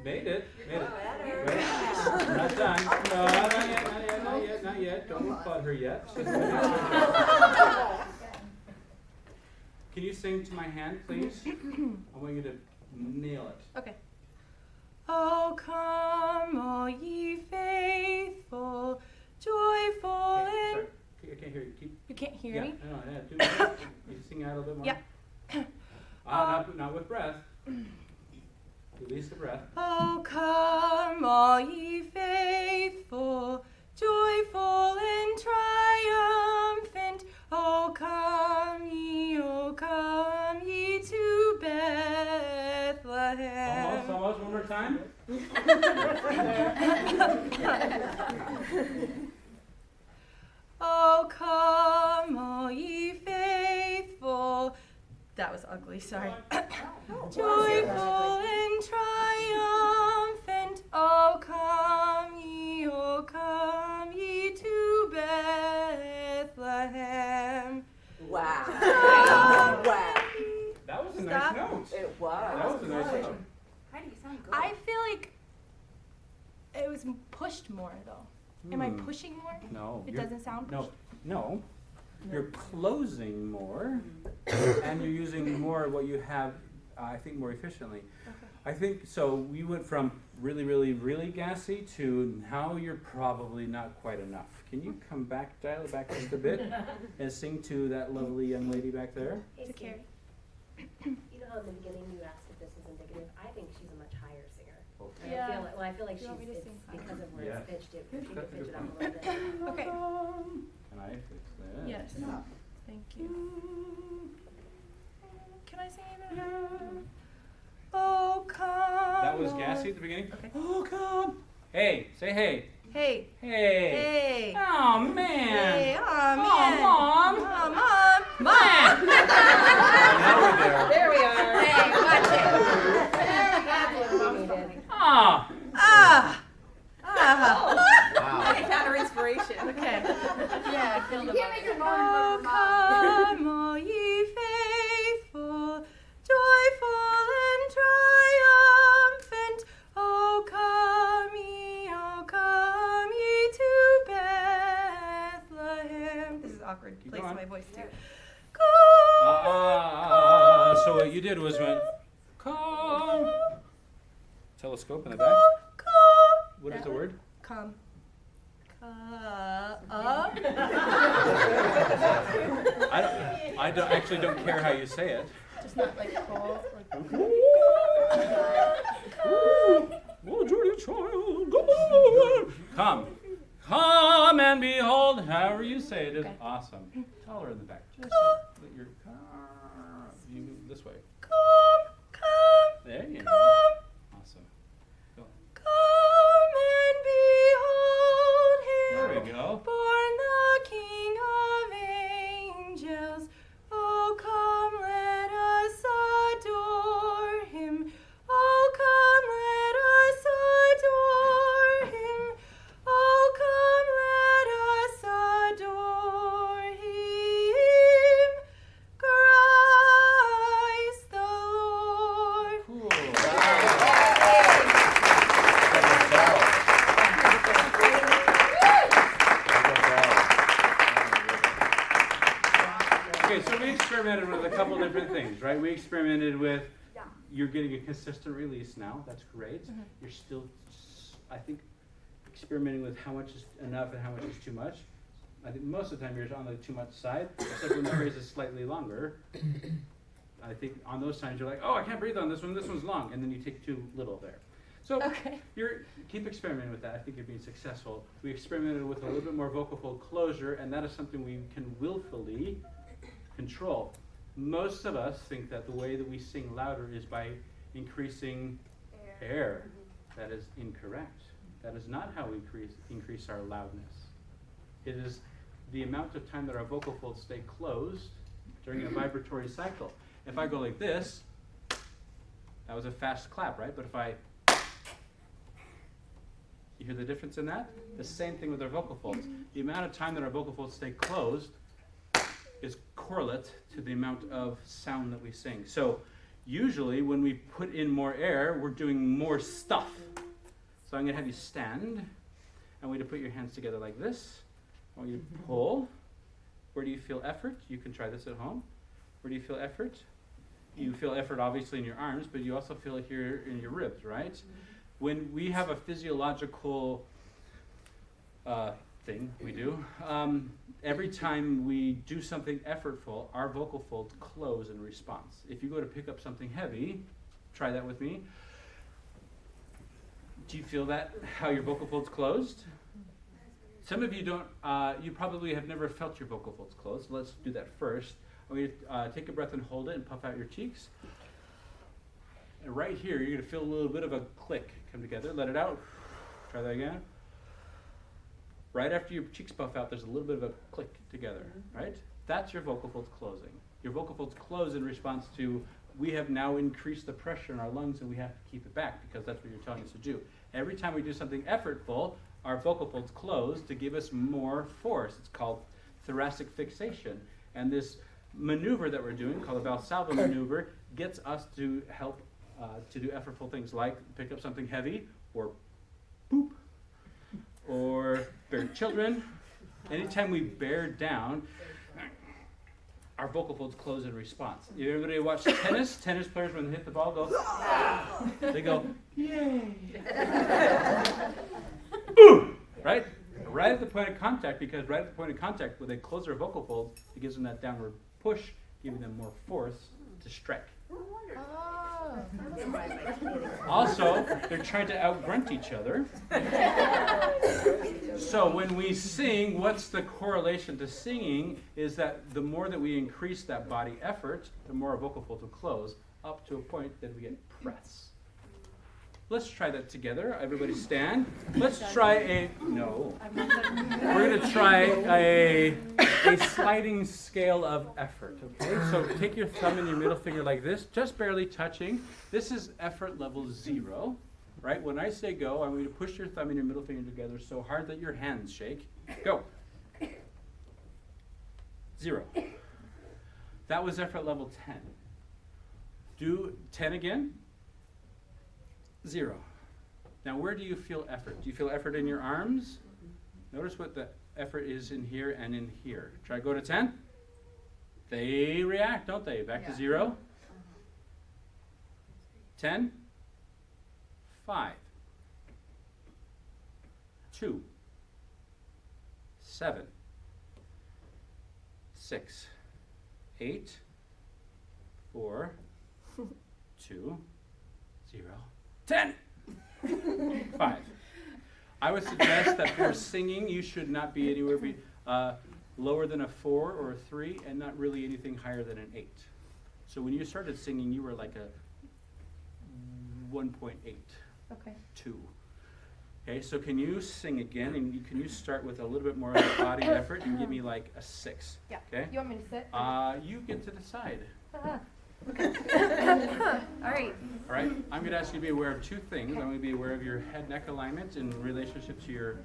Made it. Made it. Better. Right. Not done. No, not yet. Don't applaud her yet. Can you sing to my hand, please? I want you to nail it. Okay. Oh, come, all ye faithful, joyful Okay, in... sorry. I can't hear you. You can't hear me? I know. Yeah. You sing out a little bit more. Yeah. Not with breath. Release the breath. Oh, come, all ye faithful, joyful and triumphant. Oh, come ye to Bethlehem. Almost. One more time. Oh, come, all ye faithful. That was ugly, sorry. Joyful and triumphant. Oh, come ye to Bethlehem. Wow. Oh, Wow. That was a Stop. nice note. It was. That was a nice note. Heidi, you sound good. I feel like it was pushed more, though. Am I Hmm. pushing more? No. It you're- doesn't sound No. pushed? No. You're closing more, and you're using more of what you have, I think, more efficiently. Okay. I think, so we went from really, really, really gassy to now you're probably not quite enough. Can you come back, dial it back just a bit, and sing to that lovely young lady back there? To carry. You know how in the beginning you asked if this was indicative? I think she's a much higher singer. And Yeah. I feel like You want me to it's sing? because of where Yeah. it's pitched, if she could That's a pitch good it up a point. little bit. Okay. Can I fix that? Yes. Thank you. Can I sing even? Oh, come. That was gassy at the beginning? Okay. Oh, come. Hey, say hey. Hey. Hey. Hey. Oh, man. Hey. Oh, Oh, man. Mom. Oh, Mom. Mom. Now we're there. There we are. Hey, watch it. That's what we needed. Ah. Ah. Ah. I found her inspiration. Okay. Yeah, I feel the can't make your mom Oh, for your mom. come, all ye faithful, joyful and triumphant. Oh, come ye to Bethlehem. This is awkward Keep place in going. my voice too. So what you did was went, come. Telescope in the back. Come. What is the word? Come. I actually don't care how you say it. Just not like call. Like, Oh, dirty child, go. Come and behold. However you say it is Okay. awesome. Tell her in the back. Just let your you this way. come. There you go. Come. Awesome. Go. Come and behold him. There we go. Born the King of angels. Oh, come, let us adore him. Oh, come, let us adore him. Oh, come, let us adore him. Christ the Lord. Cool. Okay, so we experimented with a couple different things, right? We experimented with, you're getting a consistent release now, that's great. Mhm. You're still, I think, experimenting with how much is enough and how much is too much. I think most of the time you're on the too much side, except when the phrase is slightly longer. I think on those times you're like, oh, I can't breathe on this one's long, and then you take too little there. So Okay. keep experimenting with that. I think you're being successful. We experimented with a little bit more vocal fold closure, and that is something we can willfully control. Most of us think that the way that we sing louder is by increasing air. That is incorrect. That is not how we increase our loudness. It is the amount of time that our vocal folds stay closed during a vibratory cycle. If I go like this, that was a fast clap, right? But if I, you hear the difference in that? The same thing with our vocal folds. The amount of time that our vocal folds stay closed is correlate to the amount of sound that we sing. So Usually when we put in more air, we're doing more stuff. So I'm going to have you stand. I want you to put your hands together like this. I want you to pull. Where do you feel effort? You can try this at home. Where do you feel effort? You feel effort obviously in your arms, but you also feel it here in your ribs, right? When we have a physiological thing we do, every time we do something effortful, our vocal folds close in response. If you go to pick up something heavy, try that with me. Do you feel that, how your vocal folds closed? Some of you don't, you probably have never felt your vocal folds closed. Let's do that first. I want you to take a breath and hold it and puff out your cheeks. And right here, you're going to feel a little bit of a click come together. Let it out. Try that again. Right after your cheeks puff out, there's a little bit of a click together, right? That's your vocal folds closing. Your vocal folds close in response to, we have now increased the pressure in our lungs and we have to keep it back because that's what you're telling us to do. Every time we do something effortful, our vocal folds close to give us more force. It's called thoracic fixation. And this maneuver that we're doing, called the Valsalva maneuver, gets us to help to do effortful things like pick up something heavy, or boop, or bear children. Anytime we bear down, our vocal folds close in response. Everybody watch tennis? Tennis players, when they hit the ball, go, they go, yay. Boom! Right? Right at the point of contact, because right at the point of contact, when they close their vocal folds, it gives them that downward push, giving them more force to strike. Also, they're trying to out-grunt each other. So when we sing, what's the correlation to singing is that the more that we increase that body effort, the more our vocal folds will close, up to a point that we get press. Let's try that together. Everybody stand. Let's try no. We're going to try a sliding scale of effort, okay? So take your thumb and your middle finger like this, just barely touching. This is effort level 0, right? When I say go, I want you to push your thumb and your middle finger together so hard that your hands shake. Go. 0. That was effort level 10. Do 10 again. 0. Now, where do you feel effort? Do you feel effort in your arms? Notice what the effort is in here and in here. Try go to 10. They react, don't they? Back to 0. 10. 5. 2. 7. 6. 8. 4. 2. 0. 10. 5. I would suggest that for singing, you should not be anywhere lower than a 4 or a 3, and not really anything higher than an 8. So when you started singing, you were like a 1.8. Okay. 2. Okay, so can you sing again, and can you start with a little bit more of a body effort and give me like a 6? Yeah. Okay. You want me to sit? You get to decide. All right. All right, I'm going to ask you to be aware of 2 things. I'm going to be aware of your head-neck alignment in relationship to your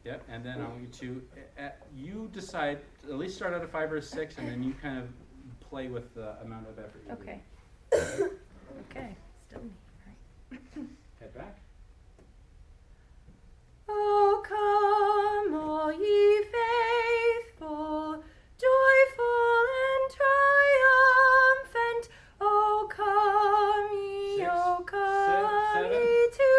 and then I want you to, you decide, at least start out at 5 or 6, and then you kind of play with the amount of effort you Okay. Okay. Still me. All right. Head back. Oh, come, all ye faithful, joyful and triumphant. Oh, come ye, 6, oh, come 7, ye to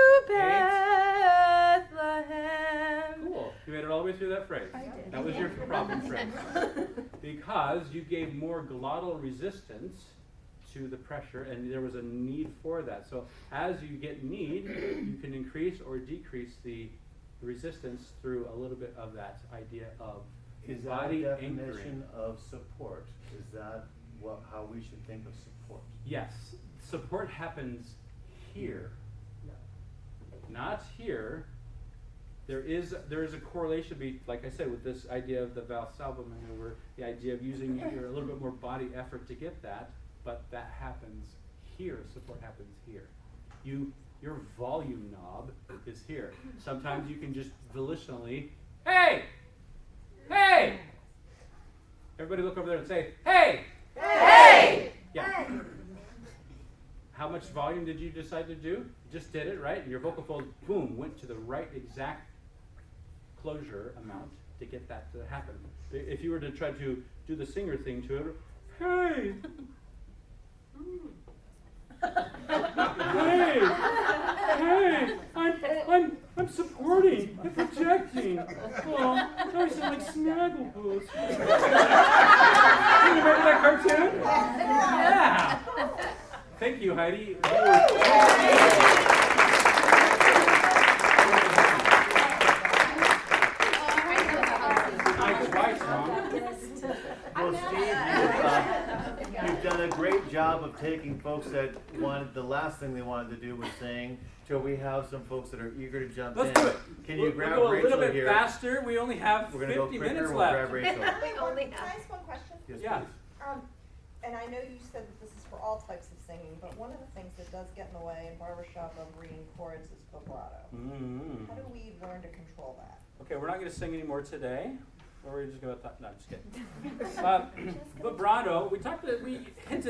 Bethlehem. Cool. You made it all the way through that phrase. I did. That was your problem phrase. Because you gave more glottal resistance to the pressure, and there was a need for that. So as you get need, you can increase or decrease the resistance through a little bit of that idea of Is that a body definition anchoring. of support? Is that how we should think of support? Yes, support happens here, not here. There is a correlation, like I said, with this idea of the Valsalva maneuver, the idea of using a little bit more body effort to get that, but that happens here. Support happens here. Your volume knob is here. Sometimes you can just volitionally, hey, hey. Everybody look over there and say, hey, hey. Yeah. How much volume did you decide to do? Just did it, right? And your vocal fold, boom, went to the right exact closure amount to get that to happen. If you were to try to do the singer thing to it, hey! Hey, I'm supporting and projecting. Oh, now I sound like Snagglepuss. You remember that cartoon? Yeah. Thank you, Heidi. Twice, Mom. Well, Steve, you've done a great job of taking folks that wanted, the last thing they wanted to do was sing. So we have some folks that are eager to jump Let's in. do it. Can you We'll grab go a Rachel little bit here? faster. We only have We're gonna go 50 quicker. minutes We'll left. grab Rachel. Can I ask one question? Yes, Yeah. please. And I know you said that this is for all types of singing, but one of the things that does get in the way in barbershop of reading chords is vibrato. Mm. How do we learn to control that? Okay, we're not going to sing anymore today. Or we're just going to talk. No, I'm just kidding. Vibrato. We hinted